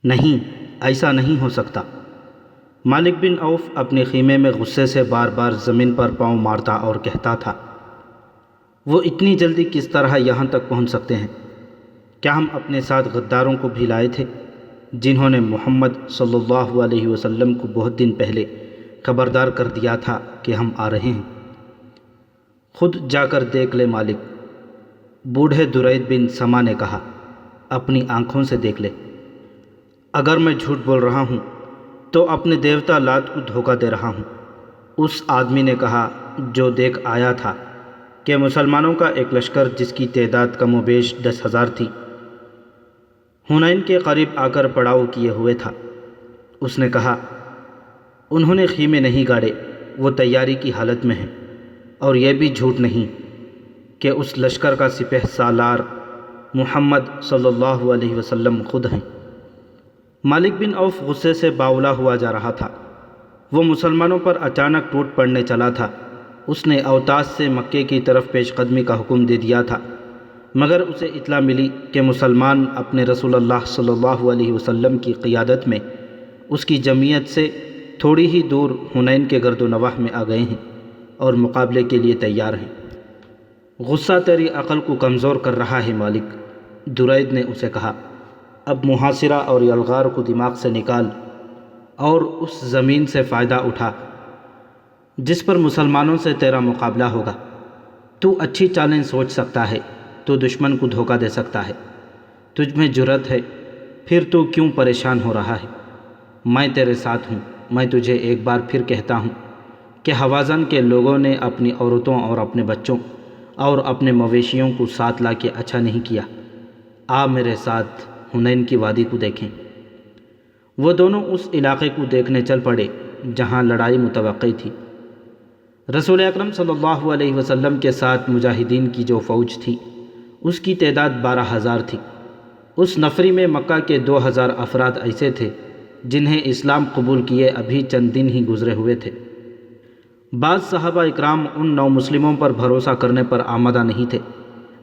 نہیں، ایسا نہیں ہو سکتا۔ مالک بن عوف اپنے خیمے میں غصے سے بار بار زمین پر پاؤں مارتا اور کہتا تھا، وہ اتنی جلدی کس طرح یہاں تک پہنچ سکتے ہیں؟ کیا ہم اپنے ساتھ غداروں کو بھی لائے تھے جنہوں نے محمد صلی اللہ علیہ وسلم کو بہت دن پہلے خبردار کر دیا تھا کہ ہم آ رہے ہیں؟ خود جا کر دیکھ لے مالک، بوڑھے درید بن سما نے کہا، اپنی آنکھوں سے دیکھ لے۔ اگر میں جھوٹ بول رہا ہوں تو اپنے دیوتا لات کو دھوکہ دے رہا ہوں۔ اس آدمی نے کہا جو دیکھ آیا تھا کہ مسلمانوں کا ایک لشکر جس کی تعداد کم و بیش 10,000 تھی، حنین کے قریب آ کر پڑاؤ کیے ہوئے تھا۔ اس نے کہا، انہوں نے خیمے نہیں گاڑے، وہ تیاری کی حالت میں ہیں، اور یہ بھی جھوٹ نہیں کہ اس لشکر کا سپہ سالار محمد صلی اللہ علیہ وسلم خود ہیں۔ مالک بن عوف غصے سے باولا ہوا جا رہا تھا۔ وہ مسلمانوں پر اچانک ٹوٹ پڑنے چلا تھا۔ اس نے اوتاس سے مکے کی طرف پیش قدمی کا حکم دے دیا تھا، مگر اسے اطلاع ملی کہ مسلمان اپنے رسول اللہ صلی اللہ علیہ وسلم کی قیادت میں اس کی جمعیت سے تھوڑی ہی دور حنین کے گرد و نواح میں آ گئے ہیں اور مقابلے کے لیے تیار ہیں۔ غصہ تیری عقل کو کمزور کر رہا ہے مالک، درید نے اسے کہا۔ اب محاصرہ اور یلغار کو دماغ سے نکال اور اس زمین سے فائدہ اٹھا جس پر مسلمانوں سے تیرا مقابلہ ہوگا۔ تو اچھی چالیں سوچ سکتا ہے، تو دشمن کو دھوکہ دے سکتا ہے۔ تجھ میں جرأت ہے، پھر تو کیوں پریشان ہو رہا ہے؟ میں تیرے ساتھ ہوں۔ میں تجھے ایک بار پھر کہتا ہوں کہ حوازن کے لوگوں نے اپنی عورتوں اور اپنے بچوں اور اپنے مویشیوں کو ساتھ لا کے اچھا نہیں کیا۔ آ میرے ساتھ حنین کی وادی کو دیکھیں۔ وہ دونوں اس علاقے کو دیکھنے چل پڑے جہاں لڑائی متوقع تھی۔ رسول اکرم صلی اللہ علیہ وسلم کے ساتھ مجاہدین کی جو فوج تھی اس کی تعداد 12,000 تھی۔ اس نفری میں مکہ کے 2,000 افراد ایسے تھے جنہیں اسلام قبول کیے ابھی چند دن ہی گزرے ہوئے تھے۔ بعض صحابہ اکرام ان نو مسلموں پر بھروسہ کرنے پر آمادہ نہیں تھے،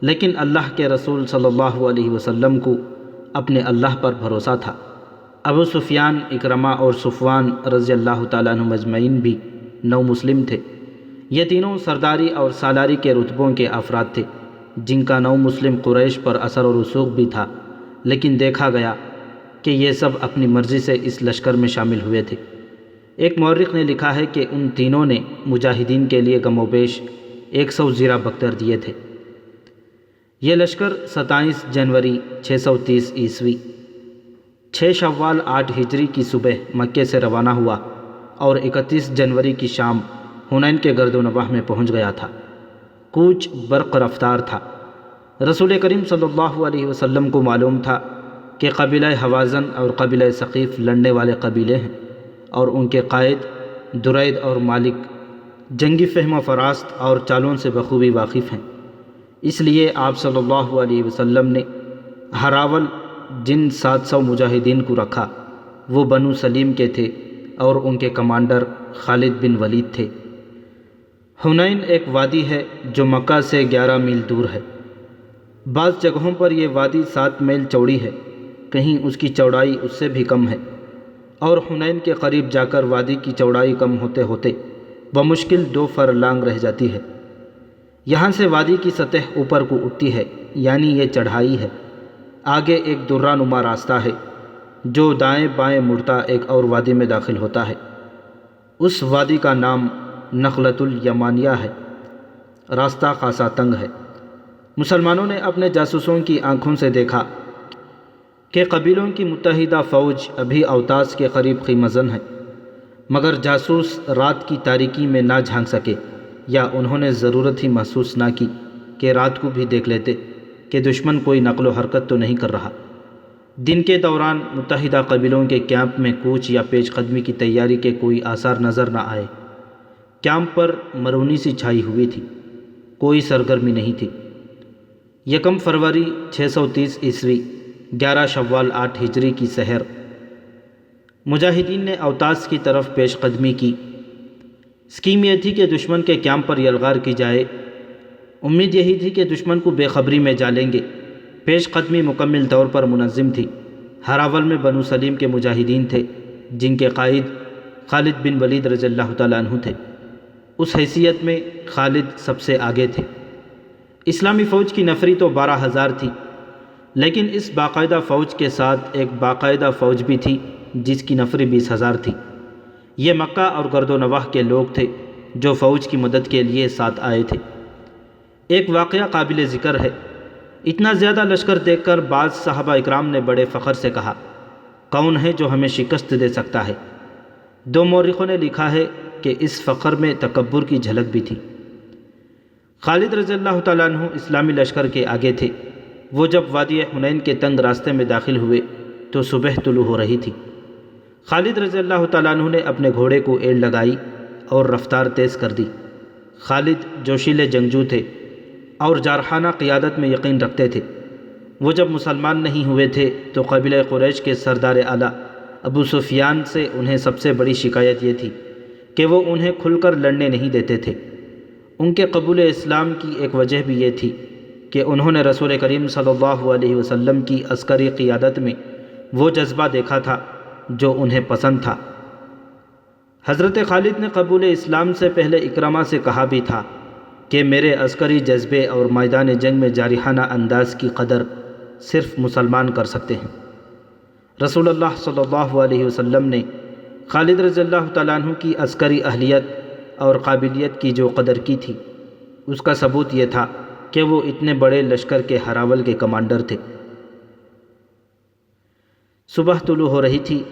لیکن اللہ کے رسول صلی اللہ علیہ وسلم کو اپنے اللہ پر بھروسہ تھا۔ ابو سفیان، اکرمہ اور صفوان رضی اللہ تعالیٰ عنہ مجمعین بھی نو مسلم تھے۔ یہ تینوں سرداری اور سالاری کے رتبوں کے افراد تھے جن کا نو مسلم قریش پر اثر و رسوخ بھی تھا، لیکن دیکھا گیا کہ یہ سب اپنی مرضی سے اس لشکر میں شامل ہوئے تھے۔ ایک مورخ نے لکھا ہے کہ ان تینوں نے مجاہدین کے لیے کم و بیش 100 زیرہ بختر دیے تھے۔ یہ لشکر 27 جنوری 630 عیسوی 6 شوال 8 ہجری کی صبح مکے سے روانہ ہوا اور 31 جنوری کی شام حنین کے گرد و نواح میں پہنچ گیا تھا۔ کوچ برق رفتار تھا۔ رسول کریم صلی اللہ علیہ وسلم کو معلوم تھا کہ قبیلہ حوازن اور قبیلہ ثقیف لڑنے والے قبیلے ہیں، اور ان کے قائد درید اور مالک جنگی فہم و فراست اور چالوں سے بخوبی واقف ہیں۔ اس لیے آپ صلی اللہ علیہ وسلم نے ہراول جن 700 مجاہدین کو رکھا وہ بنو سلیم کے تھے اور ان کے کمانڈر خالد بن ولید تھے۔ حنین ایک وادی ہے جو مکہ سے 11 میل دور ہے۔ بعض جگہوں پر یہ وادی 7 میل چوڑی ہے، کہیں اس کی چوڑائی اس سے بھی کم ہے، اور حنین کے قریب جا کر وادی کی چوڑائی کم ہوتے ہوتے بمشکل 2 فرلانگ رہ جاتی ہے۔ یہاں سے وادی کی سطح اوپر کو اٹھتی ہے، یعنی یہ چڑھائی ہے۔ آگے ایک درہ نما راستہ ہے جو دائیں بائیں مڑتا ایک اور وادی میں داخل ہوتا ہے۔ اس وادی کا نام نخلۃ الیمانیہ ہے۔ راستہ خاصا تنگ ہے۔ مسلمانوں نے اپنے جاسوسوں کی آنکھوں سے دیکھا کہ قبیلوں کی متحدہ فوج ابھی اوتاس کے قریب خیمہ زن ہے، مگر جاسوس رات کی تاریکی میں نہ جھانک سکے، یا انہوں نے ضرورت ہی محسوس نہ کی کہ رات کو بھی دیکھ لیتے کہ دشمن کوئی نقل و حرکت تو نہیں کر رہا۔ دن کے دوران متحدہ قبیلوں کے کیمپ میں کوچ یا پیش قدمی کی تیاری کے کوئی آثار نظر نہ آئے۔ کیمپ پر مرونی سی چھائی ہوئی تھی، کوئی سرگرمی نہیں تھی۔ 1 فروری 630 عیسوی 11 شوال 8 ہجری کی سحر مجاہدین نے اوتاس کی طرف پیش قدمی کی۔ اسکیم یہ تھی کہ دشمن کے کیمپ پر یلغار کی جائے۔ امید یہی تھی کہ دشمن کو بے خبری میں جا لیں گے۔ پیش قدمی مکمل طور پر منظم تھی۔ ہراول میں بنو سلیم کے مجاہدین تھے جن کے قائد خالد بن ولید رضی اللہ تعالیٰ عنہ تھے۔ اس حیثیت میں خالد سب سے آگے تھے۔ اسلامی فوج کی نفری تو 12,000 تھی، لیکن اس باقاعدہ فوج کے ساتھ ایک باقاعدہ فوج بھی تھی جس کی نفری 20,000 تھی۔ یہ مکہ اور گرد و نواح کے لوگ تھے جو فوج کی مدد کے لیے ساتھ آئے تھے۔ ایک واقعہ قابل ذکر ہے۔ اتنا زیادہ لشکر دیکھ کر بعض صحابہ اکرام نے بڑے فخر سے کہا، کون ہے جو ہمیں شکست دے سکتا ہے؟ دو مورخوں نے لکھا ہے کہ اس فخر میں تکبر کی جھلک بھی تھی۔ خالد رضی اللہ تعالیٰ عنہ اسلامی لشکر کے آگے تھے۔ وہ جب وادی حنین کے تنگ راستے میں داخل ہوئے تو صبح طلوع ہو رہی تھی۔ خالد رضی اللہ تعالیٰ عنہ نے اپنے گھوڑے کو ایڑ لگائی اور رفتار تیز کر دی۔ خالد جوشیلے جنگجو تھے اور جارحانہ قیادت میں یقین رکھتے تھے۔ وہ جب مسلمان نہیں ہوئے تھے تو قبیلہ قریش کے سردار اعلیٰ ابو سفیان سے انہیں سب سے بڑی شکایت یہ تھی کہ وہ انہیں کھل کر لڑنے نہیں دیتے تھے۔ ان کے قبول اسلام کی ایک وجہ بھی یہ تھی کہ انہوں نے رسول کریم صلی اللہ علیہ وسلم کی عسکری قیادت میں وہ جذبہ دیکھا تھا جو انہیں پسند تھا۔ حضرت خالد نے قبول اسلام سے پہلے اکرمہ سے کہا بھی تھا کہ میرے عسکری جذبے اور میدان جنگ میں جارحانہ انداز کی قدر صرف مسلمان کر سکتے ہیں۔ رسول اللہ صلی اللہ علیہ وسلم نے خالد رضی اللہ تعالیٰ عنہ کی عسکری اہلیت اور قابلیت کی جو قدر کی تھی، اس کا ثبوت یہ تھا کہ وہ اتنے بڑے لشکر کے ہراول کے کمانڈر تھے۔ صبح طلوع ہو رہی تھی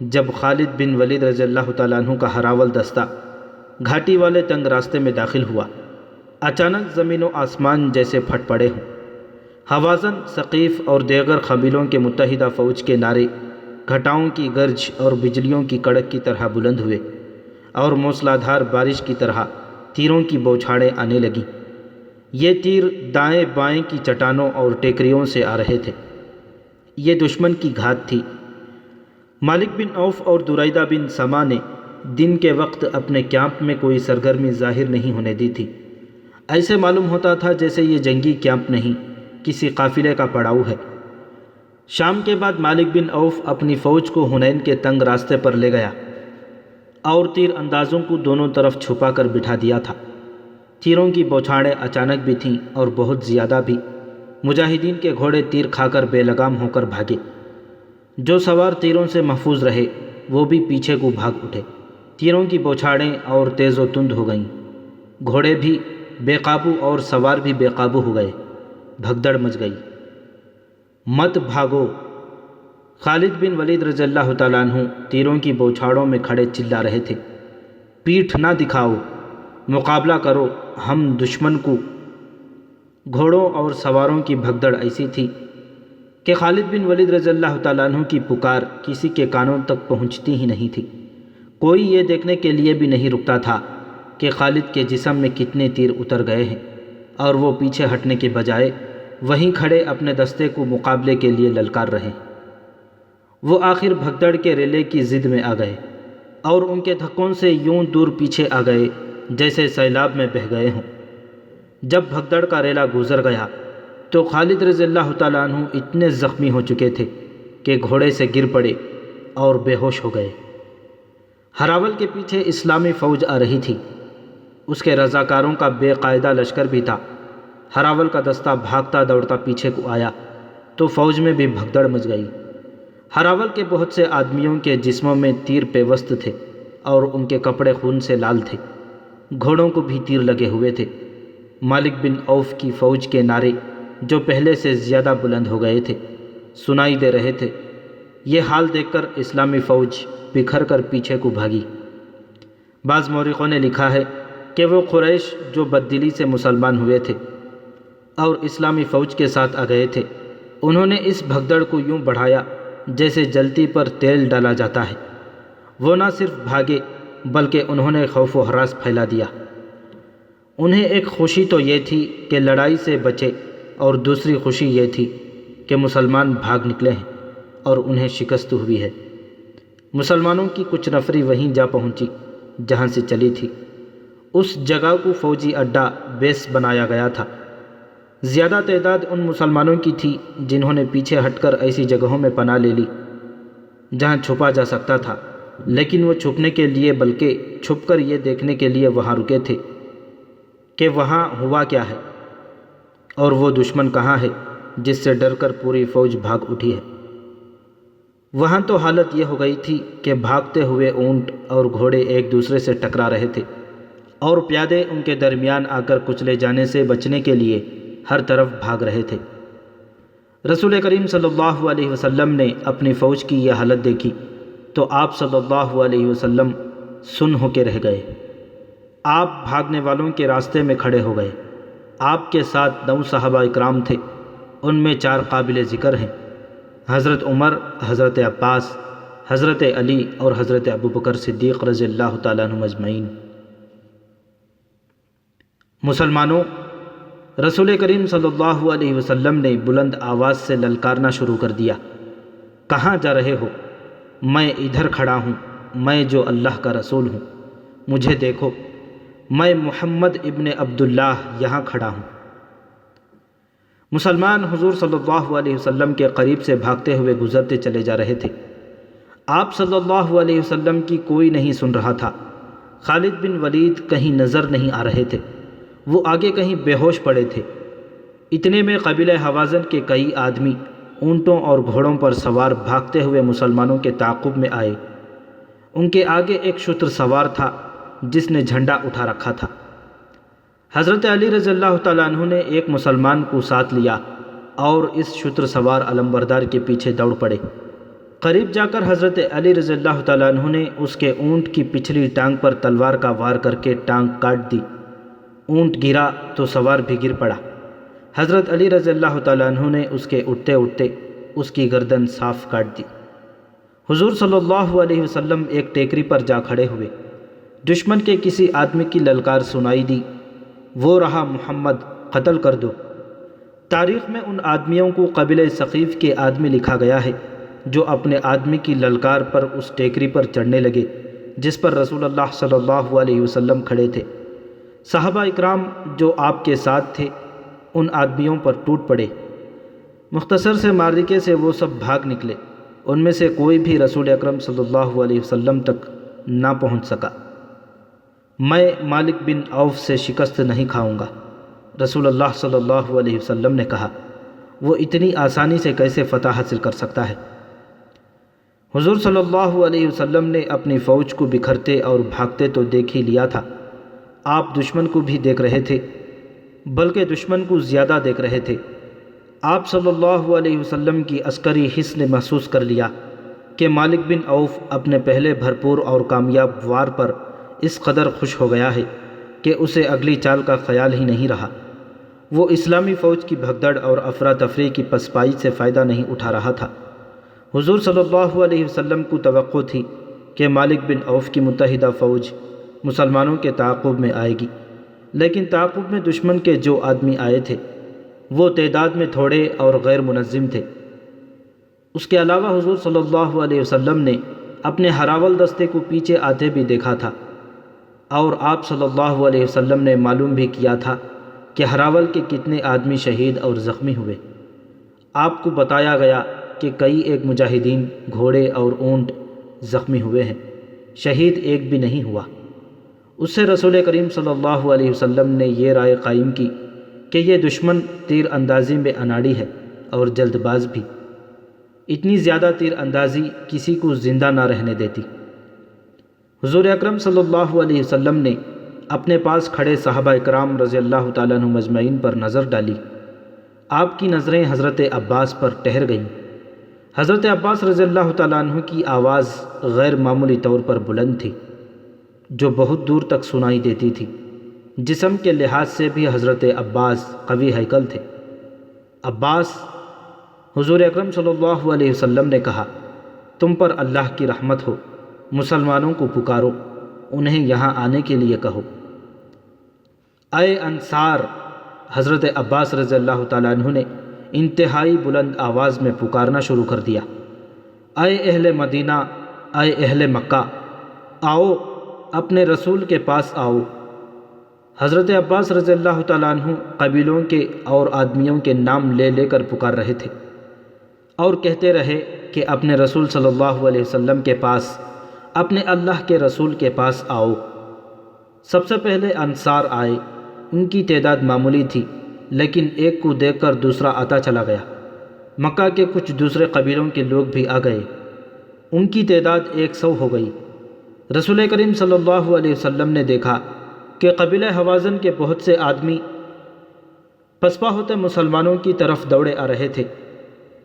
جب خالد بن ولید رضی اللہ تعالیٰ عنہ کا ہراول دستہ گھاٹی والے تنگ راستے میں داخل ہوا۔ اچانک زمین و آسمان جیسے پھٹ پڑے ہوں۔ ہوازن، ثقیف اور دیگر قبیلوں کے متحدہ فوج کے نعرے گھٹاؤں کی گرج اور بجلیوں کی کڑک کی طرح بلند ہوئے اور موسلادھار بارش کی طرح تیروں کی بوچھاڑیں آنے لگیں۔ یہ تیر دائیں بائیں کی چٹانوں اور ٹیکریوں سے آ رہے تھے۔ یہ دشمن کی گھات تھی۔ مالک بن عوف اور دریدہ بن سما نے دن کے وقت اپنے کیمپ میں کوئی سرگرمی ظاہر نہیں ہونے دی تھی۔ ایسے معلوم ہوتا تھا جیسے یہ جنگی کیمپ نہیں، کسی قافلے کا پڑاؤ ہے۔ شام کے بعد مالک بن عوف اپنی فوج کو حنین کے تنگ راستے پر لے گیا اور تیر اندازوں کو دونوں طرف چھپا کر بٹھا دیا تھا۔ تیروں کی بوچھاڑیں اچانک بھی تھیں اور بہت زیادہ بھی۔ مجاہدین کے گھوڑے تیر کھا کر بے لگام ہو کر بھاگے۔ جو سوار تیروں سے محفوظ رہے وہ بھی پیچھے کو بھاگ اٹھے۔ تیروں کی بوچھاڑیں اور تیز و تند ہو گئیں۔ گھوڑے بھی بے قابو اور سوار بھی بے قابو ہو گئے۔ بھگدڑ مچ گئی۔ مت بھاگو! خالد بن ولید رضی اللہ تعالیٰ عنہ تیروں کی بوچھاڑوں میں کھڑے چلا رہے تھے، پیٹھ نہ دکھاؤ، مقابلہ کرو ہم دشمن کو۔ گھوڑوں اور سواروں کی بھگدڑ ایسی تھی کہ خالد بن ولید رضی اللہ تعالیٰ عنہ کی پکار کسی کے کانوں تک پہنچتی ہی نہیں تھی۔ کوئی یہ دیکھنے کے لیے بھی نہیں رکتا تھا کہ خالد کے جسم میں کتنے تیر اتر گئے ہیں، اور وہ پیچھے ہٹنے کے بجائے وہیں کھڑے اپنے دستے کو مقابلے کے لیے للکار رہے۔ وہ آخر بھگدڑ کے ریلے کی ضد میں آ گئے اور ان کے دھکوں سے یوں دور پیچھے آ گئے جیسے سیلاب میں بہہ گئے ہوں۔ جب بھگدڑ کا ریلا گزر گیا تو خالد رضی اللہ تعالیٰ عنہ اتنے زخمی ہو چکے تھے کہ گھوڑے سے گر پڑے اور بے ہوش ہو گئے۔ ہراول کے پیچھے اسلامی فوج آ رہی تھی۔ اس کے رضاکاروں کا بے قاعدہ لشکر بھی تھا۔ ہراول کا دستہ بھاگتا دوڑتا پیچھے کو آیا تو فوج میں بھی بھگدڑ مچ گئی۔ ہراول کے بہت سے آدمیوں کے جسموں میں تیر پیوست تھے اور ان کے کپڑے خون سے لال تھے۔ گھوڑوں کو بھی تیر لگے ہوئے تھے۔ مالک بن عوف کی فوج کے نعرے جو پہلے سے زیادہ بلند ہو گئے تھے سنائی دے رہے تھے۔ یہ حال دیکھ کر اسلامی فوج بکھر کر پیچھے کو بھاگی۔ بعض مورخوں نے لکھا ہے کہ وہ قریش جو بددلی سے مسلمان ہوئے تھے اور اسلامی فوج کے ساتھ آ گئے تھے، انہوں نے اس بھگدڑ کو یوں بڑھایا جیسے جلتی پر تیل ڈالا جاتا ہے۔ وہ نہ صرف بھاگے بلکہ انہوں نے خوف و ہراس پھیلا دیا۔ انہیں ایک خوشی تو یہ تھی کہ لڑائی سے بچے اور دوسری خوشی یہ تھی کہ مسلمان بھاگ نکلے ہیں اور انہیں شکست ہوئی ہے۔ مسلمانوں کی کچھ نفری وہیں جا پہنچی جہاں سے چلی تھی۔ اس جگہ کو فوجی اڈہ بیس بنایا گیا تھا۔ زیادہ تعداد ان مسلمانوں کی تھی جنہوں نے پیچھے ہٹ کر ایسی جگہوں میں پناہ لے لی جہاں چھپا جا سکتا تھا، لیکن وہ چھپنے کے لیے بلکہ چھپ کر یہ دیکھنے کے لیے وہاں رکے تھے کہ وہاں ہوا کیا ہے اور وہ دشمن کہاں ہے جس سے ڈر کر پوری فوج بھاگ اٹھی ہے۔ وہاں تو حالت یہ ہو گئی تھی کہ بھاگتے ہوئے اونٹ اور گھوڑے ایک دوسرے سے ٹکرا رہے تھے اور پیادے ان کے درمیان آ کر کچلے جانے سے بچنے کے لیے ہر طرف بھاگ رہے تھے۔ رسول کریم صلی اللہ علیہ وسلم نے اپنی فوج کی یہ حالت دیکھی تو آپ صلی اللہ علیہ وسلم سن ہو کے رہ گئے۔ آپ بھاگنے والوں کے راستے میں کھڑے ہو گئے۔ آپ کے ساتھ 9 صحابہ اکرام تھے، ان میں 4 قابل ذکر ہیں، حضرت عمر، حضرت عباس، حضرت علی اور حضرت ابوبکر صدیق رضی اللہ تعالیٰ عنہم اجمعین۔ مسلمانوں، رسول کریم صلی اللہ علیہ وسلم نے بلند آواز سے للکارنا شروع کر دیا، کہاں جا رہے ہو؟ میں ادھر کھڑا ہوں، میں جو اللہ کا رسول ہوں، مجھے دیکھو، میں محمد ابن عبداللہ یہاں کھڑا ہوں۔ مسلمان حضور صلی اللہ علیہ وسلم کے قریب سے بھاگتے ہوئے گزرتے چلے جا رہے تھے۔ آپ صلی اللہ علیہ وسلم کی کوئی نہیں سن رہا تھا۔ خالد بن ولید کہیں نظر نہیں آ رہے تھے، وہ آگے کہیں بے ہوش پڑے تھے۔ اتنے میں قبیلہ حوازن کے کئی آدمی اونٹوں اور گھوڑوں پر سوار بھاگتے ہوئے مسلمانوں کے تعاقب میں آئے۔ ان کے آگے ایک شتر سوار تھا جس نے جھنڈا اٹھا رکھا تھا۔ حضرت علی رضی اللہ تعالیٰ عنہ نے ایک مسلمان کو ساتھ لیا اور اس شتر سوار علمبردار کے پیچھے دوڑ پڑے۔ قریب جا کر حضرت علی رضی اللہ تعالیٰ عنہ نے اس کے اونٹ کی پچھلی ٹانگ پر تلوار کا وار کر کے ٹانگ کاٹ دی۔ اونٹ گرا تو سوار بھی گر پڑا۔ حضرت علی رضی اللہ تعالیٰ عنہ نے اس کے اٹھتے اٹھتے اس کی گردن صاف کاٹ دی۔ حضور صلی اللہ علیہ وسلم ایک ٹیکری پر جا کھڑے ہوئے۔ دشمن کے کسی آدمی کی للکار سنائی دی، وہ رہا محمد، قتل کر دو۔ تاریخ میں ان آدمیوں کو قبیلہ ثقیف کے آدمی لکھا گیا ہے جو اپنے آدمی کی للکار پر اس ٹیکری پر چڑھنے لگے جس پر رسول اللہ صلی اللہ علیہ وسلم کھڑے تھے۔ صحابہ اکرام جو آپ کے ساتھ تھے ان آدمیوں پر ٹوٹ پڑے۔ مختصر سے معرکے سے وہ سب بھاگ نکلے، ان میں سے کوئی بھی رسول اکرم صلی اللہ علیہ وسلم تک نہ پہنچ سکا۔ میں مالک بن عوف سے شکست نہیں کھاؤں گا، رسول اللہ صلی اللہ علیہ وسلم نے کہا۔ وہ اتنی آسانی سے کیسے فتح حاصل کر سکتا ہے؟ حضور صلی اللہ علیہ وسلم نے اپنی فوج کو بکھرتے اور بھاگتے تو دیکھ ہی لیا تھا، آپ دشمن کو بھی دیکھ رہے تھے، بلکہ دشمن کو زیادہ دیکھ رہے تھے۔ آپ صلی اللہ علیہ وسلم کی عسکری حس نے محسوس کر لیا کہ مالک بن عوف اپنے پہلے بھرپور اور کامیاب وار پر اس قدر خوش ہو گیا ہے کہ اسے اگلی چال کا خیال ہی نہیں رہا۔ وہ اسلامی فوج کی بھگدڑ اور افراتفری کی پسپائی سے فائدہ نہیں اٹھا رہا تھا۔ حضور صلی اللہ علیہ وسلم کو توقع تھی کہ مالک بن عوف کی متحدہ فوج مسلمانوں کے تعاقب میں آئے گی، لیکن تعاقب میں دشمن کے جو آدمی آئے تھے وہ تعداد میں تھوڑے اور غیر منظم تھے۔ اس کے علاوہ حضور صلی اللہ علیہ وسلم نے اپنے ہراول دستے کو پیچھے آتے بھی دیکھا تھا، اور آپ صلی اللہ علیہ وسلم نے معلوم بھی کیا تھا کہ ہراول کے کتنے آدمی شہید اور زخمی ہوئے۔ آپ کو بتایا گیا کہ کئی ایک مجاہدین، گھوڑے اور اونٹ زخمی ہوئے ہیں، شہید ایک بھی نہیں ہوا۔ اس سے رسول کریم صلی اللہ علیہ وسلم نے یہ رائے قائم کی کہ یہ دشمن تیر اندازی میں اناڑی ہے اور جلد باز بھی۔ اتنی زیادہ تیر اندازی کسی کو زندہ نہ رہنے دیتی۔ حضور اکرم صلی اللہ علیہ وسلم نے اپنے پاس کھڑے صحابہ اکرام رضی اللہ تعالیٰ عنہم اجمعین پر نظر ڈالی۔ آپ کی نظریں حضرت عباس پر ٹھہر گئیں۔ حضرت عباس رضی اللہ تعالیٰ عنہ کی آواز غیر معمولی طور پر بلند تھی، جو بہت دور تک سنائی دیتی تھی۔ جسم کے لحاظ سے بھی حضرت عباس قوی ہیکل تھے۔ عباس، حضور اکرم صلی اللہ علیہ وسلم نے کہا، تم پر اللہ کی رحمت ہو، مسلمانوں کو پکارو، انہیں یہاں آنے کے لیے کہو۔ اے انصار، حضرت عباس رضی اللہ تعالیٰ عنہ نے انتہائی بلند آواز میں پکارنا شروع کر دیا، اے اہل مدینہ، اے اہل مکہ، آؤ اپنے رسول کے پاس آؤ۔ حضرت عباس رضی اللہ تعالیٰ عنہ قبیلوں کے اور آدمیوں کے نام لے لے کر پکار رہے تھے اور کہتے رہے کہ اپنے رسول صلی اللہ علیہ وسلم کے پاس، اپنے اللہ کے رسول کے پاس آؤ۔ سب سے پہلے انصار آئے۔ ان کی تعداد معمولی تھی، لیکن ایک کو دیکھ کر دوسرا آتا چلا گیا۔ مکہ کے کچھ دوسرے قبیلوں کے لوگ بھی آ گئے، ان کی تعداد 100 ہو گئی۔ رسول کریم صلی اللہ علیہ وسلم نے دیکھا کہ قبیلہ حوازن کے بہت سے آدمی پسپا ہوتے مسلمانوں کی طرف دوڑے آ رہے تھے۔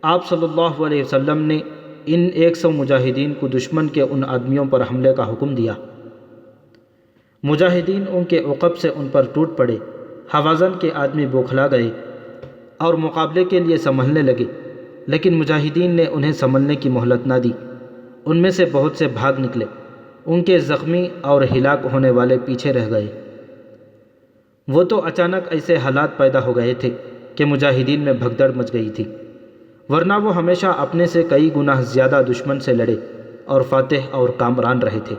آپ صلی اللہ علیہ وسلم نے ان 100 مجاہدین کو دشمن کے ان آدمیوں پر حملے کا حکم دیا۔ مجاہدین ان کے عقب سے ان پر ٹوٹ پڑے۔ حوازن کے آدمی بوکھلا گئے اور مقابلے کے لیے سنبھلنے لگے، لیکن مجاہدین نے انہیں سنبھلنے کی مہلت نہ دی۔ ان میں سے بہت سے بھاگ نکلے، ان کے زخمی اور ہلاک ہونے والے پیچھے رہ گئے۔ وہ تو اچانک ایسے حالات پیدا ہو گئے تھے کہ مجاہدین میں بھگدڑ مچ گئی تھی، ورنہ وہ ہمیشہ اپنے سے کئی گنا زیادہ دشمن سے لڑے اور فاتح اور کامران رہے تھے۔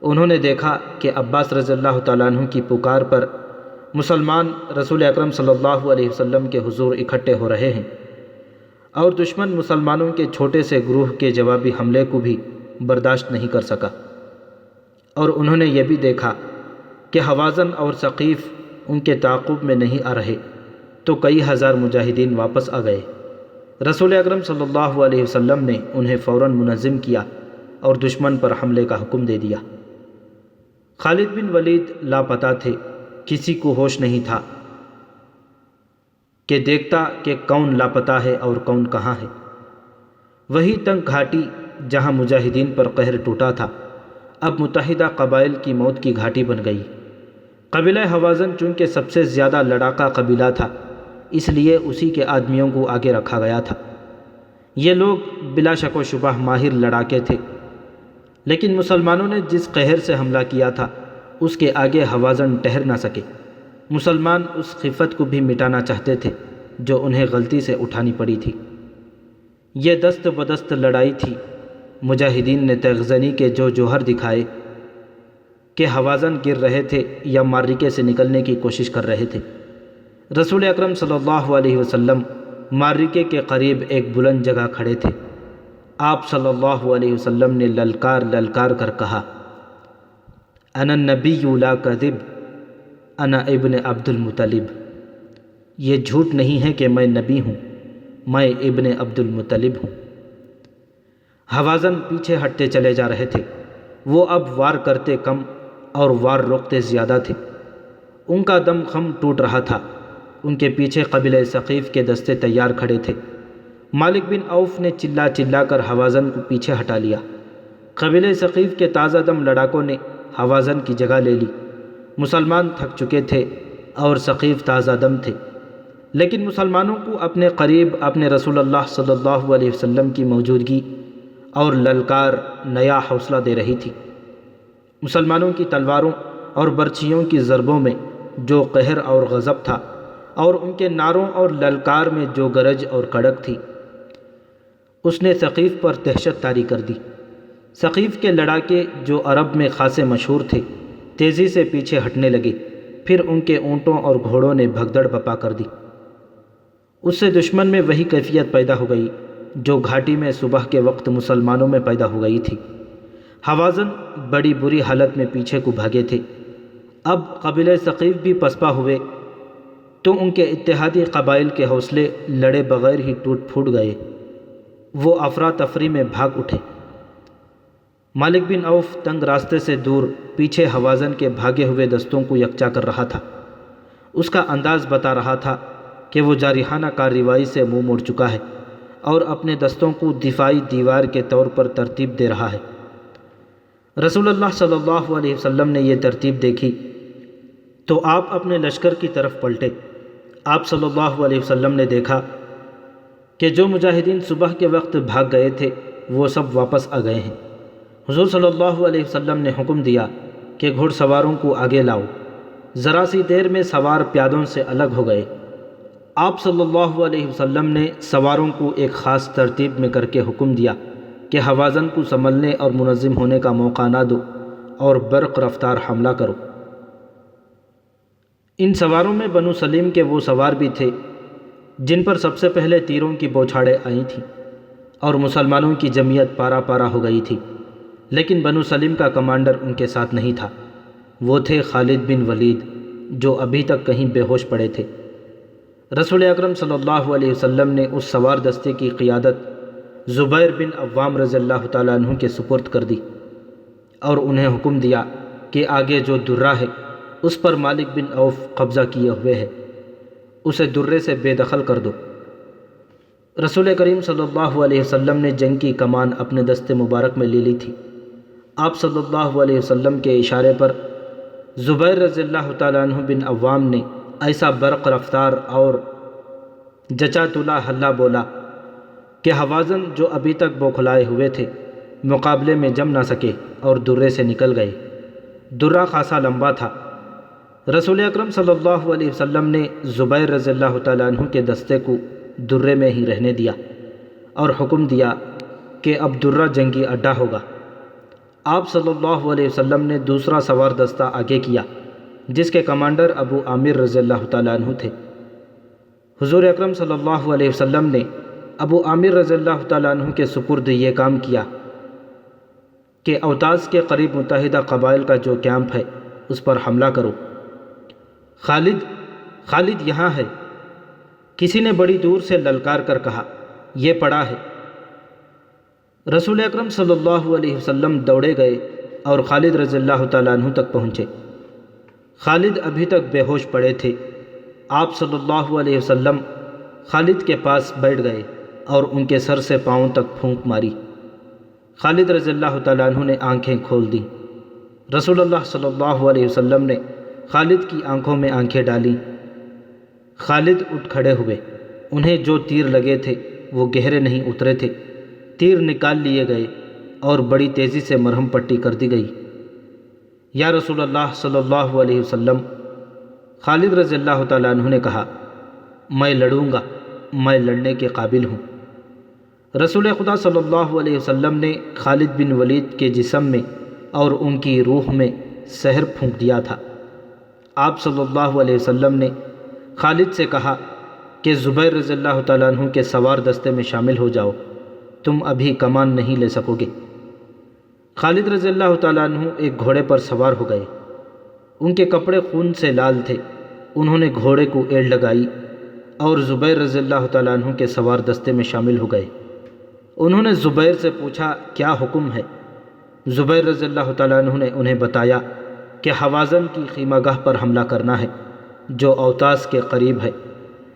انہوں نے دیکھا کہ عباس رضی اللہ تعالیٰ عنہ کی پکار پر مسلمان رسول اکرم صلی اللہ علیہ وسلم کے حضور اکٹھے ہو رہے ہیں، اور دشمن مسلمانوں کے چھوٹے سے گروہ کے جوابی حملے کو بھی برداشت نہیں کر سکا۔ اور انہوں نے یہ بھی دیکھا کہ حوازن اور ثقیف ان کے تعاقب میں نہیں آ رہے، تو کئی ہزار مجاہدین واپس آ گئے۔ رسول اکرم صلی اللہ علیہ وسلم نے انہیں فوراً منظم کیا اور دشمن پر حملے کا حکم دے دیا۔ خالد بن ولید لاپتہ تھے، کسی کو ہوش نہیں تھا کہ دیکھتا کہ کون لاپتہ ہے اور کون کہاں ہے۔ وہی تنگ گھاٹی جہاں مجاہدین پر قہر ٹوٹا تھا، اب متحدہ قبائل کی موت کی گھاٹی بن گئی۔ قبیلہ حوازن چونکہ سب سے زیادہ لڑاکا قبیلہ تھا، اس لیے اسی کے آدمیوں کو آگے رکھا گیا تھا۔ یہ لوگ بلا شک و شبہ ماہر لڑاکے تھے، لیکن مسلمانوں نے جس قہر سے حملہ کیا تھا اس کے آگے حوازن ٹھہر نہ سکے۔ مسلمان اس خفت کو بھی مٹانا چاہتے تھے جو انہیں غلطی سے اٹھانی پڑی تھی۔ یہ دست بدست لڑائی تھی۔ مجاہدین نے تیغ زنی کے جو جوہر دکھائے کہ حوازن گر رہے تھے یا معرکے سے نکلنے کی کوشش کر رہے تھے۔ رسول اکرم صلی اللہ علیہ وسلم معرکے کے قریب ایک بلند جگہ کھڑے تھے۔ آپ صلی اللہ علیہ وسلم نے للکار للکار کر کہا، انا النبی لا کذب، انا ابن عبد المطلب۔ یہ جھوٹ نہیں ہے کہ میں نبی ہوں، میں ابن عبد المطلب ہوں۔ حوازن پیچھے ہٹتے چلے جا رہے تھے۔ وہ اب وار کرتے کم اور وار روکتے زیادہ تھے۔ ان کا دم خم ٹوٹ رہا تھا۔ ان کے پیچھے قبیلہ ثقیف کے دستے تیار کھڑے تھے۔ مالک بن عوف نے چلا چلا کر حوازن کو پیچھے ہٹا لیا۔ قبیلہ ثقیف کے تازہ دم لڑاکوں نے حوازن کی جگہ لے لی۔ مسلمان تھک چکے تھے اور ثقیف تازہ دم تھے، لیکن مسلمانوں کو اپنے قریب اپنے رسول اللہ صلی اللہ علیہ وسلم کی موجودگی اور للکار نیا حوصلہ دے رہی تھی۔ مسلمانوں کی تلواروں اور برچھیوں کی ضربوں میں جو قہر اور غضب تھا، اور ان کے نعروں اور للکار میں جو گرج اور کڑک تھی، اس نے ثقیف پر دہشت طاری کر دی۔ ثقیف کے لڑاکے جو عرب میں خاصے مشہور تھے، تیزی سے پیچھے ہٹنے لگے۔ پھر ان کے اونٹوں اور گھوڑوں نے بھگدڑ بپا کر دی۔ اس سے دشمن میں وہی کیفیت پیدا ہو گئی جو گھاٹی میں صبح کے وقت مسلمانوں میں پیدا ہو گئی تھی۔ حوازن بڑی بری حالت میں پیچھے کو بھاگے تھے۔ اب قبیلہ ثقیف بھی پسپا ہوئے تو ان کے اتحادی قبائل کے حوصلے لڑے بغیر ہی ٹوٹ پھوٹ گئے۔ وہ افراتفری میں بھاگ اٹھے۔ مالک بن عوف تنگ راستے سے دور پیچھے حوازن کے بھاگے ہوئے دستوں کو یکجا کر رہا تھا۔ اس کا انداز بتا رہا تھا کہ وہ جارحانہ کارروائی سے منہ موڑ چکا ہے اور اپنے دستوں کو دفاعی دیوار کے طور پر ترتیب دے رہا ہے۔ رسول اللہ صلی اللہ علیہ وسلم نے یہ ترتیب دیکھی تو آپ اپنے لشکر کی طرف پلٹے۔ آپ صلی اللہ علیہ وسلم نے دیکھا کہ جو مجاہدین صبح کے وقت بھاگ گئے تھے وہ سب واپس آ گئے ہیں۔ حضور صلی اللہ علیہ وسلم نے حکم دیا کہ گھڑ سواروں کو آگے لاؤ۔ ذرا سی دیر میں سوار پیادوں سے الگ ہو گئے۔ آپ صلی اللہ علیہ وسلم نے سواروں کو ایک خاص ترتیب میں کر کے حکم دیا کہ حوازن کو سنبھلنے اور منظم ہونے کا موقع نہ دو اور برق رفتار حملہ کرو۔ ان سواروں میں بنو سلیم کے وہ سوار بھی تھے جن پر سب سے پہلے تیروں کی بوچھاڑیں آئی تھیں اور مسلمانوں کی جمعیت پارا پارا ہو گئی تھی، لیکن بنو سلیم کا کمانڈر ان کے ساتھ نہیں تھا۔ وہ تھے خالد بن ولید، جو ابھی تک کہیں بے ہوش پڑے تھے۔ رسول اکرم صلی اللہ علیہ وسلم نے اس سوار دستے کی قیادت زبیر بن عوام رضی اللہ تعالیٰ عنہ کے سپرد کر دی اور انہیں حکم دیا کہ آگے جو درہ ہے اس پر مالک بن عوف قبضہ کیے ہوئے ہے، اسے درے سے بے دخل کر دو۔ رسول کریم صلی اللہ علیہ وسلم نے جنگ کی کمان اپنے دستے مبارک میں لے لی تھی۔ آپ صلی اللہ علیہ وسلم کے اشارے پر زبیر رضی اللہ تعالیٰ عنہ بن عوام نے ایسا برق رفتار اور جچا تلا ہلا بولا کہ ہوازن جو ابھی تک بوکھلائے ہوئے تھے مقابلے میں جم نہ سکے اور درے سے نکل گئے۔ درہ خاصا لمبا تھا۔ رسول اکرم صلی اللہ علیہ وسلم نے زبیر رضی اللہ تعالیٰ عنہ کے دستے کو درے میں ہی رہنے دیا اور حکم دیا کہ اب درہ جنگی اڈا ہوگا۔ آپ صلی اللہ علیہ وسلم نے دوسرا سوار دستہ آگے کیا جس کے کمانڈر ابو عامر رضی اللہ تعالیٰ عنہ تھے۔ حضور اکرم صلی اللہ علیہ وسلم نے ابو عامر رضی اللہ تعالیٰ عنہ کے سپرد یہ کام کیا کہ اوتاس کے قریب متحدہ قبائل کا جو کیمپ ہے اس پر حملہ کرو۔ خالد یہاں ہے، کسی نے بڑی دور سے للکار کر کہا، یہ پڑا ہے۔ رسول اکرم صلی اللہ علیہ وسلم دوڑے گئے اور خالد رضی اللہ تعالیٰ عنہ تک پہنچے۔ خالد ابھی تک بے ہوش پڑے تھے۔ آپ صلی اللہ علیہ وسلم خالد کے پاس بیٹھ گئے اور ان کے سر سے پاؤں تک پھونک ماری۔ خالد رضی اللہ تعالیٰ عنہ نے آنکھیں کھول دیں۔ رسول اللہ صلی اللہ علیہ وسلم نے خالد کی آنکھوں میں آنکھیں ڈالیں۔ خالد اٹھ کھڑے ہوئے۔ انہیں جو تیر لگے تھے وہ گہرے نہیں اترے تھے۔ تیر نکال لیے گئے اور بڑی تیزی سے مرہم پٹی کر دی گئی۔ یا رسول اللہ صلی اللہ علیہ وسلم، خالد رضی اللہ تعالیٰ عنہ نے کہا، میں لڑوں گا، میں لڑنے کے قابل ہوں۔ رسول خدا صلی اللہ علیہ وسلم نے خالد بن ولید کے جسم میں اور ان کی روح میں سحر پھونک دیا تھا۔ آپ صلی اللہ علیہ وسلم نے خالد سے کہا کہ زبیر رضی اللہ تعالیٰ عنہ کے سوار دستے میں شامل ہو جاؤ، تم ابھی کمان نہیں لے سکو گے۔ خالد رضی اللہ تعالیٰ عنہ ایک گھوڑے پر سوار ہو گئے۔ ان کے کپڑے خون سے لال تھے۔ انہوں نے گھوڑے کو ایڑ لگائی اور زبیر رضی اللہ تعالیٰ عنہ کے سوار دستے میں شامل ہو گئے۔ انہوں نے زبیر سے پوچھا، کیا حکم ہے؟ زبیر رضی اللہ تعالیٰ عنہ نے انہیں بتایا کہ حوازن کی خیمہ گاہ پر حملہ کرنا ہے جو اوتاس کے قریب ہے،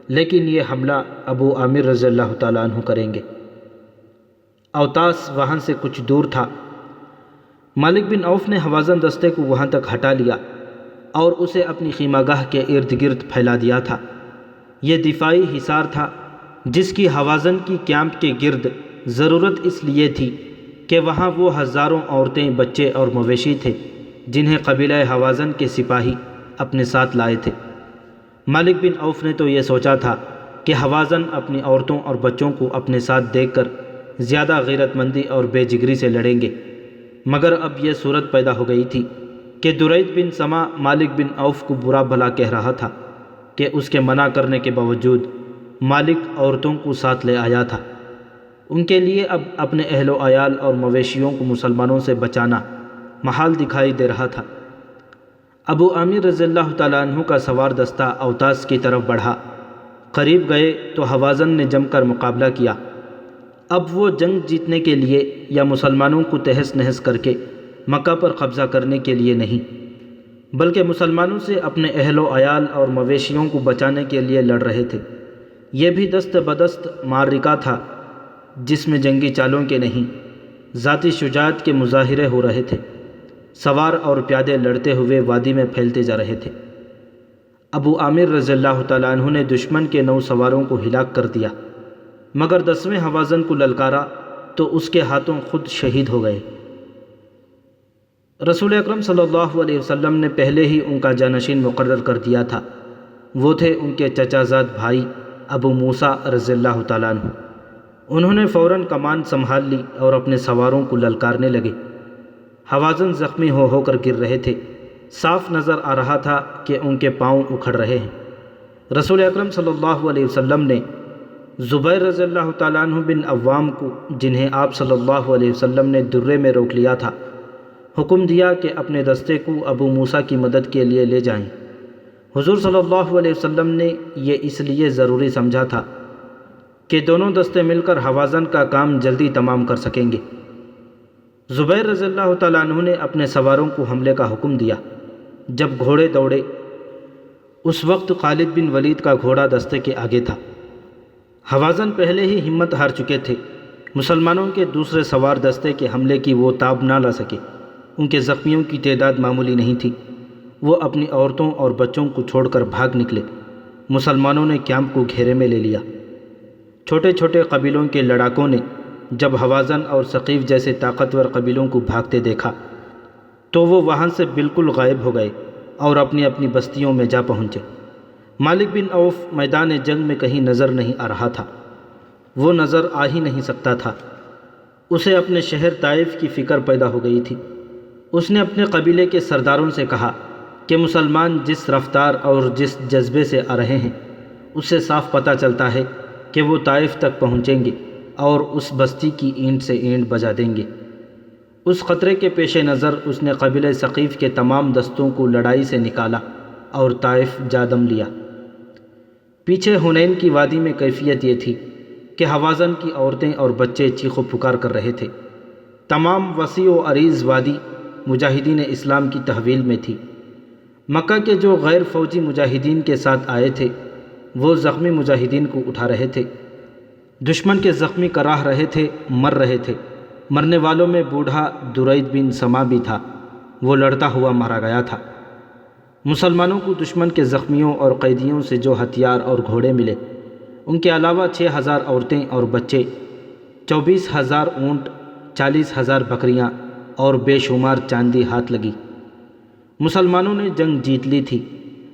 لیکن یہ حملہ ابو عامر رضی اللہ تعالیٰ عنہ کریں گے۔ اوتاس وہاں سے کچھ دور تھا۔ مالک بن عوف نے حوازن دستے کو وہاں تک ہٹا لیا اور اسے اپنی خیمہ گاہ کے ارد گرد پھیلا دیا تھا۔ یہ دفاعی حصار تھا جس کی حوازن کی کیمپ کے گرد ضرورت اس لیے تھی کہ وہاں وہ ہزاروں عورتیں، بچے اور مویشی تھے جنہیں قبیلہ حوازن کے سپاہی اپنے ساتھ لائے تھے۔ مالک بن عوف نے تو یہ سوچا تھا کہ حوازن اپنی عورتوں اور بچوں کو اپنے ساتھ دیکھ کر زیادہ غیرت مندی اور بے جگری سے لڑیں گے، مگر اب یہ صورت پیدا ہو گئی تھی کہ درید بن سما مالک بن عوف کو برا بھلا کہہ رہا تھا کہ اس کے منع کرنے کے باوجود مالک عورتوں کو ساتھ لے آیا تھا۔ ان کے لیے اب اپنے اہل و عیال اور مویشیوں کو مسلمانوں سے بچانا محال دکھائی دے رہا تھا۔ ابو عامر رضی اللہ تعالیٰ عنہ کا سوار دستہ اوتاس کی طرف بڑھا۔ قریب گئے تو حوازن نے جم کر مقابلہ کیا۔ اب وہ جنگ جیتنے کے لیے یا مسلمانوں کو تہس نہس کر کے مکہ پر قبضہ کرنے کے لیے نہیں، بلکہ مسلمانوں سے اپنے اہل و عیال اور مویشیوں کو بچانے کے لیے لڑ رہے تھے۔ یہ بھی دست بدست معرکہ تھا جس میں جنگی چالوں کے نہیں، ذاتی شجاعت کے مظاہرے ہو رہے تھے۔ سوار اور پیادے لڑتے ہوئے وادی میں پھیلتے جا رہے تھے۔ ابو عامر رضی اللہ تعالیٰ عنہ نے دشمن کے 9 سواروں کو ہلاک کر دیا، مگر 10ویں حوازن کو للکارا تو اس کے ہاتھوں خود شہید ہو گئے۔ رسول اکرم صلی اللہ علیہ وسلم نے پہلے ہی ان کا جانشین مقرر کر دیا تھا۔ وہ تھے ان کے چچا زاد بھائی ابو موسیٰ رضی اللہ تعالیٰ عنہ۔ انہوں نے فوراً کمان سنبھال لی اور اپنے سواروں کو للکارنے لگے۔ حوازن زخمی ہو کر گر رہے تھے۔ صاف نظر آ رہا تھا کہ ان کے پاؤں اکھڑ رہے ہیں۔ رسول اکرم صلی اللہ علیہ وسلم نے زبیر رضی اللہ تعالیٰ عنہ بن عوام کو، جنہیں آپ صلی اللہ علیہ وسلم نے درے میں روک لیا تھا، حکم دیا کہ اپنے دستے کو ابو موسیٰ کی مدد کے لیے لے جائیں۔ حضور صلی اللہ علیہ وسلم نے یہ اس لیے ضروری سمجھا تھا کہ دونوں دستے مل کر ہوازن کا کام جلدی تمام کر سکیں گے۔ زبیر رضی اللہ تعالیٰ عنہ نے اپنے سواروں کو حملے کا حکم دیا۔ جب گھوڑے دوڑے، اس وقت خالد بن ولید کا گھوڑا دستے کے آگے تھا۔ ہوازن پہلے ہی ہمت ہار چکے تھے۔ مسلمانوں کے دوسرے سوار دستے کے حملے کی وہ تاب نہ لا سکے۔ ان کے زخمیوں کی تعداد معمولی نہیں تھی۔ وہ اپنی عورتوں اور بچوں کو چھوڑ کر بھاگ نکلے۔ مسلمانوں نے کیمپ کو گھیرے میں لے لیا۔ چھوٹے چھوٹے قبیلوں کے لڑاکوں نے جب ہوازن اور ثقیف جیسے طاقتور قبیلوں کو بھاگتے دیکھا تو وہ وہاں سے بالکل غائب ہو گئے اور اپنی اپنی بستیوں میں جا پہنچے۔ مالک بن عوف میدان جنگ میں کہیں نظر نہیں آ رہا تھا۔ وہ نظر آ ہی نہیں سکتا تھا۔ اسے اپنے شہر طائف کی فکر پیدا ہو گئی تھی۔ اس نے اپنے قبیلے کے سرداروں سے کہا کہ مسلمان جس رفتار اور جس جذبے سے آ رہے ہیں، اس سے صاف پتہ چلتا ہے کہ وہ طائف تک پہنچیں گے اور اس بستی کی اینٹ سے اینٹ بجا دیں گے۔ اس خطرے کے پیش نظر اس نے قبیلہ ثقیف کے تمام دستوں کو لڑائی سے نکالا اور طائف جا دم لیا۔ پیچھے حنین کی وادی میں کیفیت یہ تھی کہ ہوازن کی عورتیں اور بچے چیخ و پکار کر رہے تھے۔ تمام وسیع و عریض وادی مجاہدین اسلام کی تحویل میں تھی۔ مکہ کے جو غیر فوجی مجاہدین کے ساتھ آئے تھے وہ زخمی مجاہدین کو اٹھا رہے تھے۔ دشمن کے زخمی کراہ رہے تھے، مر رہے تھے۔ مرنے والوں میں بوڑھا درید بن سما بھی تھا، وہ لڑتا ہوا مارا گیا تھا۔ مسلمانوں کو دشمن کے زخمیوں اور قیدیوں سے جو ہتھیار اور گھوڑے ملے، ان کے علاوہ 6,000 عورتیں اور بچے، 24,000 اونٹ، 40,000 بکریاں اور بے شمار چاندی ہاتھ لگی۔ مسلمانوں نے جنگ جیت لی تھی،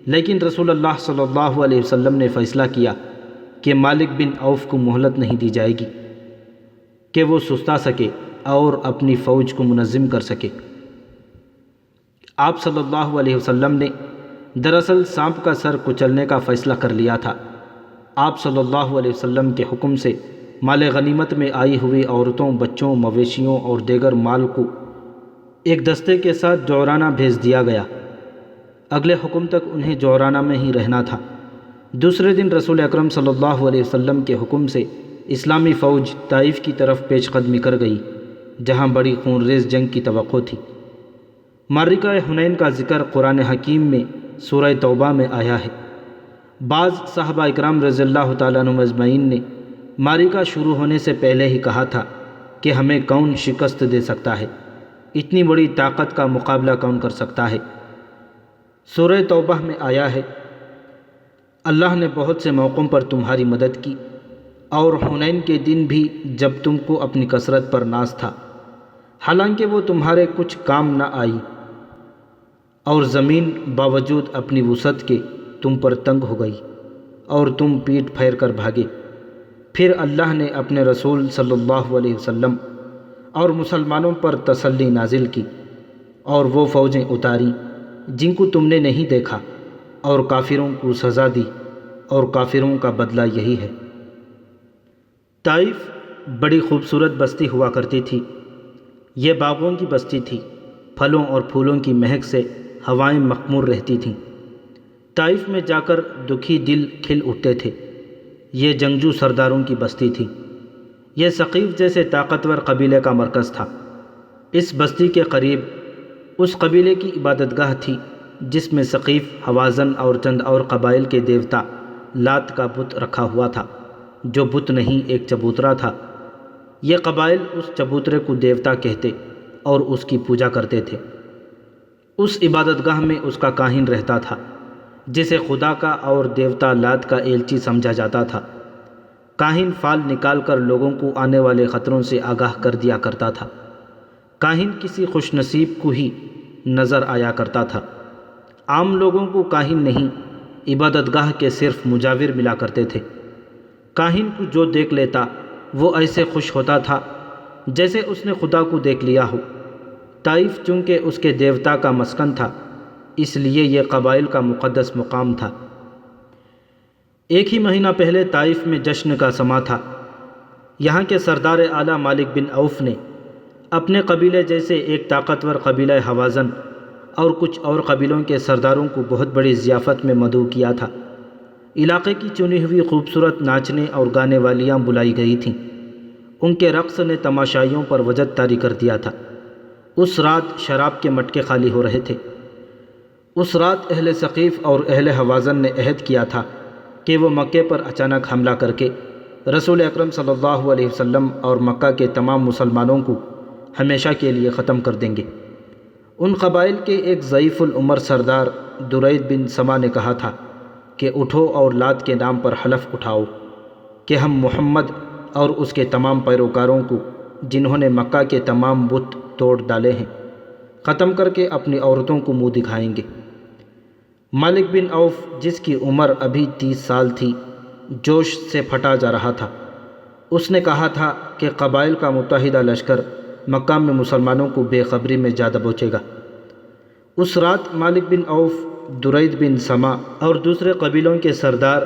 لیکن رسول اللہ صلی اللہ علیہ وسلم نے فیصلہ کیا کہ مالک بن عوف کو مہلت نہیں دی جائے گی کہ وہ سستا سکے اور اپنی فوج کو منظم کر سکے۔ آپ صلی اللہ علیہ وسلم نے دراصل سانپ کا سر کچلنے کا فیصلہ کر لیا تھا۔ آپ صلی اللہ علیہ وسلم کے حکم سے مال غنیمت میں آئی ہوئی عورتوں، بچوں، مویشیوں اور دیگر مال کو ایک دستے کے ساتھ جعرانہ بھیج دیا گیا۔ اگلے حکم تک انہیں جعرانہ میں ہی رہنا تھا۔ دوسرے دن رسول اکرم صلی اللہ علیہ وسلم کے حکم سے اسلامی فوج طائف کی طرف پیش قدمی کر گئی، جہاں بڑی خونریز جنگ کی توقع تھی۔ معرکہ حنین کا ذکر قرآن حکیم میں سورہ توبہ میں آیا ہے۔ بعض صحابہ اکرام رضی اللہ تعالیٰ عنہم اجمعین نے معرکہ شروع ہونے سے پہلے ہی کہا تھا کہ ہمیں کون شکست دے سکتا ہے، اتنی بڑی طاقت کا مقابلہ کون کر سکتا ہے۔ سورہ توبہ میں آیا ہے، اللہ نے بہت سے موقعوں پر تمہاری مدد کی، اور حنین کے دن بھی جب تم کو اپنی کثرت پر ناز تھا، حالانکہ وہ تمہارے کچھ کام نہ آئی، اور زمین باوجود اپنی وسعت کے تم پر تنگ ہو گئی اور تم پیٹ پھیر کر بھاگے۔ پھر اللہ نے اپنے رسول صلی اللہ علیہ وسلم اور مسلمانوں پر تسلی نازل کی اور وہ فوجیں اتاری جن کو تم نے نہیں دیکھا، اور کافروں کو سزا دی، اور کافروں کا بدلہ یہی ہے۔ طائف بڑی خوبصورت بستی ہوا کرتی تھی۔ یہ باغوں کی بستی تھی، پھلوں اور پھولوں کی مہک سے ہوائیں مخمور رہتی تھیں۔ طائف میں جا کر دکھی دل کھل اٹھتے تھے۔ یہ جنگجو سرداروں کی بستی تھی۔ یہ ثقیف جیسے طاقتور قبیلے کا مرکز تھا۔ اس بستی کے قریب اس قبیلے کی عبادت گاہ تھی جس میں ثقیف، ہوازن اور چند اور قبائل کے دیوتا لات کا بت رکھا ہوا تھا، جو بت نہیں ایک چبوترا تھا۔ یہ قبائل اس چبوترے کو دیوتا کہتے اور اس کی پوجا کرتے تھے۔ اس عبادت گاہ میں اس کا کاہن رہتا تھا، جسے خدا کا اور دیوتا لات کا ایلچی سمجھا جاتا تھا۔ کاہن فال نکال کر لوگوں کو آنے والے خطروں سے آگاہ کر دیا کرتا تھا۔ کاہن کسی خوش نصیب کو ہی نظر آیا کرتا تھا۔ عام لوگوں کو کاہن نہیں، عبادت گاہ کے صرف مجاور ملا کرتے تھے۔ کاہن کو جو دیکھ لیتا وہ ایسے خوش ہوتا تھا جیسے اس نے خدا کو دیکھ لیا ہو۔ طائف چونکہ اس کے دیوتا کا مسکن تھا، اس لیے یہ قبائل کا مقدس مقام تھا۔ ایک ہی مہینہ پہلے طائف میں جشن کا سما تھا۔ یہاں کے سردار اعلیٰ مالک بن عوف نے اپنے قبیلے جیسے ایک طاقتور قبیلہ حوازن اور کچھ اور قبیلوں کے سرداروں کو بہت بڑی ضیافت میں مدعو کیا تھا۔ علاقے کی چنی ہوئی خوبصورت ناچنے اور گانے والیاں بلائی گئی تھیں۔ ان کے رقص نے تماشائیوں پر وجد طاری کر دیا تھا۔ اس رات شراب کے مٹکے خالی ہو رہے تھے۔ اس رات اہل ثقیف اور اہل حوازن نے عہد کیا تھا کہ وہ مکے پر اچانک حملہ کر کے رسول اکرم صلی اللہ علیہ وسلم اور مکہ کے تمام مسلمانوں کو ہمیشہ کے لیے ختم کر دیں گے۔ ان قبائل کے ایک ضعیف العمر سردار درید بن سما نے کہا تھا کہ اٹھو اور لات کے نام پر حلف اٹھاؤ کہ ہم محمد اور اس کے تمام پیروکاروں کو، جنہوں نے مکہ کے تمام بت توڑ ڈالے ہیں، ختم کر کے اپنی عورتوں کو منہ دکھائیں گے۔ مالک بن عوف، جس کی عمر ابھی 30 سال تھی، جوش سے پھٹا جا رہا تھا۔ اس نے کہا تھا کہ قبائل کا متحدہ لشکر مکہ میں مسلمانوں کو بے خبری میں جا دبوچے گا۔ اس رات مالک بن عوف، درید بن سما اور دوسرے قبیلوں کے سردار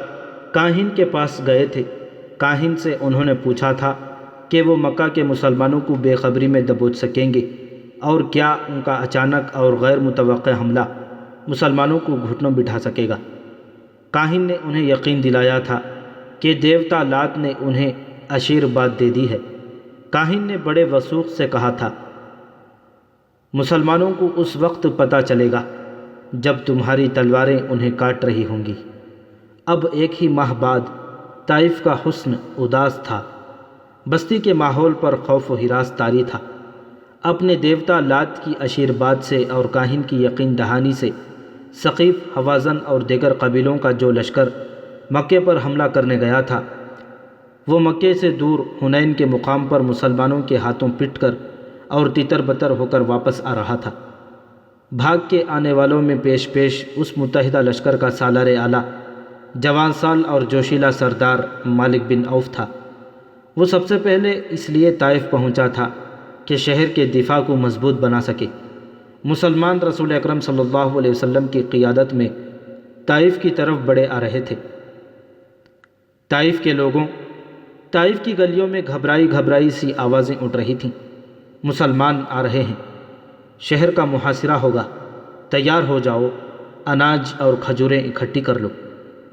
کاہن کے پاس گئے تھے۔ کاہن سے انہوں نے پوچھا تھا کہ وہ مکہ کے مسلمانوں کو بے خبری میں دبوچ سکیں گے اور کیا ان کا اچانک اور غیر متوقع حملہ مسلمانوں کو گھٹنوں بٹھا سکے گا۔ کاہن نے انہیں یقین دلایا تھا کہ دیوتا لات نے انہیں آشیرواد دے دی ہے۔ کاہن نے بڑے وثوق سے کہا تھا، مسلمانوں کو اس وقت پتہ چلے گا جب تمہاری تلواریں انہیں کاٹ رہی ہوں گی۔ اب ایک ہی ماہ بعد طائف کا حسن اداس تھا۔ بستی کے ماحول پر خوف و ہراس طاری تھا۔ اپنے دیوتا لات کی آشیرواد سے اور کاہن کی یقین دہانی سے ثقیف، حوازن اور دیگر قبیلوں کا جو لشکر مکے پر حملہ کرنے گیا تھا، وہ مکے سے دور حنین کے مقام پر مسلمانوں کے ہاتھوں پٹ کر اور تتر بتر ہو کر واپس آ رہا تھا۔ بھاگ کے آنے والوں میں پیش پیش اس متحدہ لشکر کا سالار اعلیٰ، جوان سال اور جوشیلا سردار مالک بن عوف تھا۔ وہ سب سے پہلے اس لیے طائف پہنچا تھا کہ شہر کے دفاع کو مضبوط بنا سکے۔ مسلمان رسول اکرم صلی اللہ علیہ وسلم کی قیادت میں طائف کی طرف بڑھے آ رہے تھے۔ طائف کے لوگوں، طائف کی گلیوں میں گھبرائی گھبرائی سی آوازیں اٹھ رہی تھیں۔ مسلمان آ رہے ہیں، شہر کا محاصرہ ہوگا، تیار ہو جاؤ، اناج اور کھجوریں اکٹھی کر لو،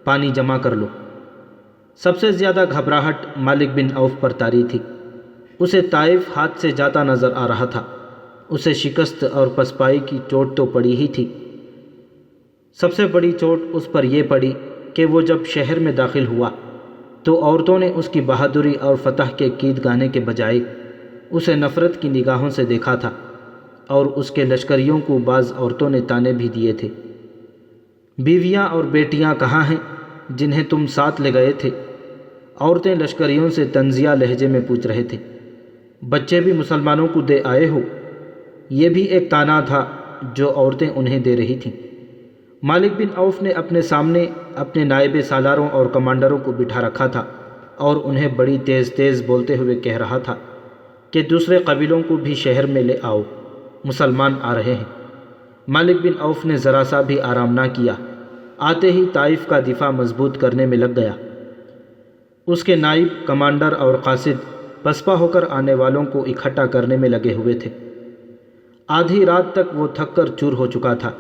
پانی جمع کر لو۔ سب سے زیادہ گھبراہٹ مالک بن عوف پر طاری تھی۔ اسے طائف ہاتھ سے جاتا نظر آ رہا تھا۔ اسے شکست اور پسپائی کی چوٹ تو پڑی ہی تھی۔ سب سے بڑی چوٹ اس پر یہ پڑی کہ وہ جب شہر میں داخل ہوا تو عورتوں نے اس کی بہادری اور فتح کے گیت گانے کے بجائے اسے نفرت کی نگاہوں سے دیکھا تھا، اور اس کے لشکریوں کو بعض عورتوں نے طعنے بھی دیے تھے۔ بیویاں اور بیٹیاں کہاں ہیں جنہیں تم ساتھ لے گئے تھے؟ عورتیں لشکریوں سے طنزیہ لہجے میں پوچھ رہے تھے۔ بچے بھی مسلمانوں کو دے آئے ہو؟ یہ بھی ایک طعنہ تھا جو عورتیں انہیں دے رہی تھیں۔ مالک بن عوف نے اپنے سامنے اپنے نائب سالاروں اور کمانڈروں کو بٹھا رکھا تھا اور انہیں بڑی تیز تیز بولتے ہوئے کہہ رہا تھا کہ دوسرے قبیلوں کو بھی شہر میں لے آؤ، مسلمان آ رہے ہیں۔ مالک بن عوف نے ذرا سا بھی آرام نہ کیا، آتے ہی طائف کا دفاع مضبوط کرنے میں لگ گیا۔ اس کے نائب، کمانڈر اور قاصد پسپا ہو کر آنے والوں کو اکٹھا کرنے میں لگے ہوئے تھے۔ آدھی رات تک وہ تھک کر چور ہو چکا تھا۔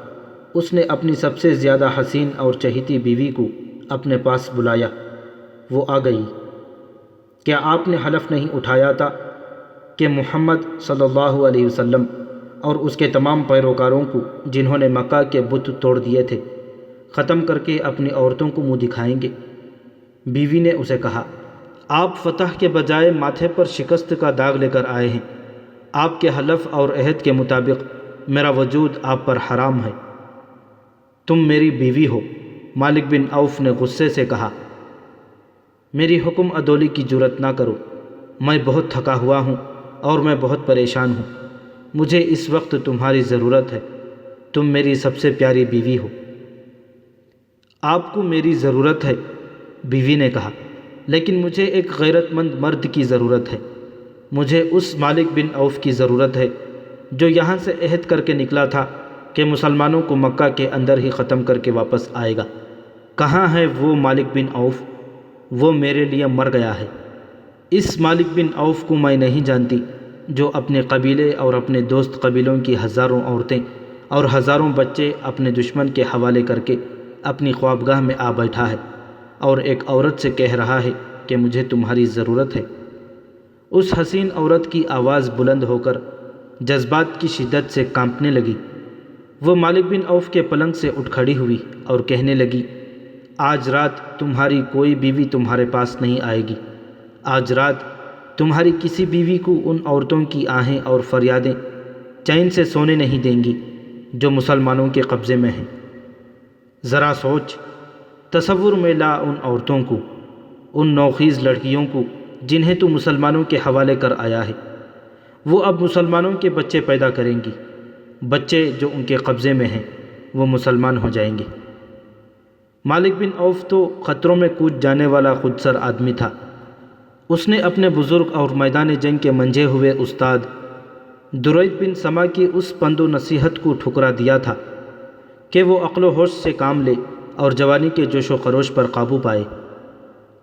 اس نے اپنی سب سے زیادہ حسین اور چہیتی بیوی کو اپنے پاس بلایا۔ وہ آ گئی۔ کیا آپ نے حلف نہیں اٹھایا تھا کہ محمد صلی اللہ علیہ وسلم اور اس کے تمام پیروکاروں کو، جنہوں نے مکہ کے بت توڑ دیے تھے، ختم کر کے اپنی عورتوں کو منہ دکھائیں گے؟ بیوی نے اسے کہا، آپ فتح کے بجائے ماتھے پر شکست کا داغ لے کر آئے ہیں۔ آپ کے حلف اور عہد کے مطابق میرا وجود آپ پر حرام ہے۔ تم میری بیوی ہو۔ مالک بن عوف نے غصے سے کہا، میری حکم عدولی کی جرأت نہ کرو۔ میں بہت تھکا ہوا ہوں اور میں بہت پریشان ہوں۔ مجھے اس وقت تمہاری ضرورت ہے۔ تم میری سب سے پیاری بیوی ہو۔ آپ کو میری ضرورت ہے، بیوی نے کہا، لیکن مجھے ایک غیرت مند مرد کی ضرورت ہے۔ مجھے اس مالک بن عوف کی ضرورت ہے جو یہاں سے عہد کر کے نکلا تھا کہ مسلمانوں کو مکہ کے اندر ہی ختم کر کے واپس آئے گا۔ کہاں ہے وہ مالک بن عوف؟ وہ میرے لیے مر گیا ہے۔ اس مالک بن عوف کو میں نہیں جانتی جو اپنے قبیلے اور اپنے دوست قبیلوں کی ہزاروں عورتیں اور ہزاروں بچے اپنے دشمن کے حوالے کر کے اپنی خوابگاہ میں آ بیٹھا ہے اور ایک عورت سے کہہ رہا ہے کہ مجھے تمہاری ضرورت ہے۔ اس حسین عورت کی آواز بلند ہو کر جذبات کی شدت سے کانپنے لگی۔ وہ مالک بن عوف کے پلنگ سے اٹھ کھڑی ہوئی اور کہنے لگی، آج رات تمہاری کوئی بیوی تمہارے پاس نہیں آئے گی۔ آج رات تمہاری کسی بیوی کو ان عورتوں کی آہیں اور فریادیں چین سے سونے نہیں دیں گی جو مسلمانوں کے قبضے میں ہیں۔ ذرا سوچ، تصور میں لا ان عورتوں کو، ان نوخیز لڑکیوں کو جنہیں تو مسلمانوں کے حوالے کر آیا ہے۔ وہ اب مسلمانوں کے بچے پیدا کریں گی، بچے جو ان کے قبضے میں ہیں وہ مسلمان ہو جائیں گے۔ مالک بن عوف تو خطروں میں کود جانے والا خود سر آدمی تھا۔ اس نے اپنے بزرگ اور میدان جنگ کے منجھے ہوئے استاد درید بن سما کی اس پند و نصیحت کو ٹھکرا دیا تھا کہ وہ عقل و ہوش سے کام لے اور جوانی کے جوش و خروش پر قابو پائے۔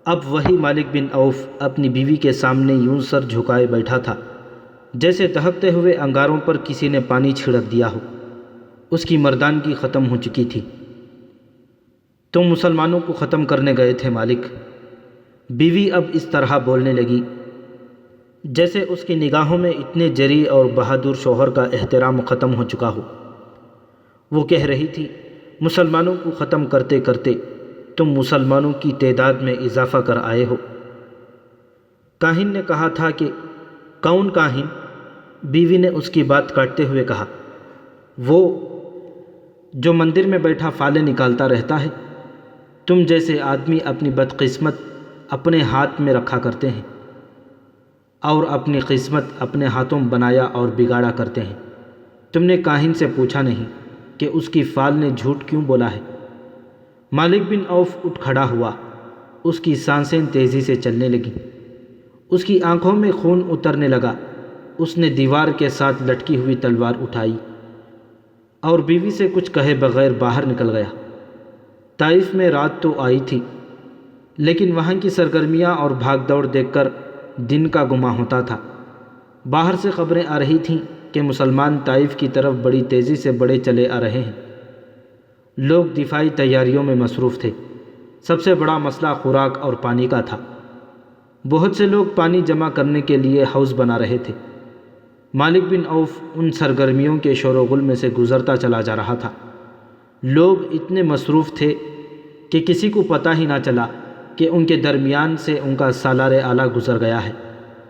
اب وہی مالک بن عوف اپنی بیوی کے سامنے یوں سر جھکائے بیٹھا تھا جیسے دہکتے ہوئے انگاروں پر کسی نے پانی چھڑک دیا ہو۔ اس کی مردانگی ختم ہو چکی تھی۔ تم مسلمانوں کو ختم کرنے گئے تھے مالک۔ بیوی اب اس طرح بولنے لگی جیسے اس کی نگاہوں میں اتنے جری اور بہادر شوہر کا احترام ختم ہو چکا ہو۔ وہ کہہ رہی تھی، مسلمانوں کو ختم کرتے کرتے تم مسلمانوں کی تعداد میں اضافہ کر آئے ہو۔ کاہن نے کہا تھا کہ کون کاہن؟ بیوی نے اس کی بات کاٹتے ہوئے کہا، وہ جو مندر میں بیٹھا فالے نکالتا رہتا ہے۔ تم جیسے آدمی اپنی بدقسمت اپنے ہاتھ میں رکھا کرتے ہیں اور اپنی قسمت اپنے ہاتھوں بنایا اور بگاڑا کرتے ہیں۔ تم نے کاہن سے پوچھا نہیں کہ اس کی فال نے جھوٹ کیوں بولا ہے۔ مالک بن عوف اٹھ کھڑا ہوا۔ اس کی سانسیں تیزی سے چلنے لگیں، اس کی آنکھوں میں خون اترنے لگا۔ اس نے دیوار کے ساتھ لٹکی ہوئی تلوار اٹھائی اور بیوی سے کچھ کہے بغیر باہر نکل گیا۔ طائف میں رات تو آئی تھی، لیکن وہاں کی سرگرمیاں اور بھاگ دوڑ دیکھ کر دن کا گماں ہوتا تھا۔ باہر سے خبریں آ رہی تھیں کہ مسلمان طائف کی طرف بڑی تیزی سے بڑھے چلے آ رہے ہیں۔ لوگ دفاعی تیاریوں میں مصروف تھے۔ سب سے بڑا مسئلہ خوراک اور پانی کا تھا۔ بہت سے لوگ پانی جمع کرنے کے لیے حوض بنا رہے تھے۔ مالک بن عوف ان سرگرمیوں کے شور و غل میں سے گزرتا چلا جا رہا تھا۔ لوگ اتنے مصروف تھے کہ کسی کو پتہ ہی نہ چلا کہ ان کے درمیان سے ان کا سالار اعلیٰ گزر گیا ہے۔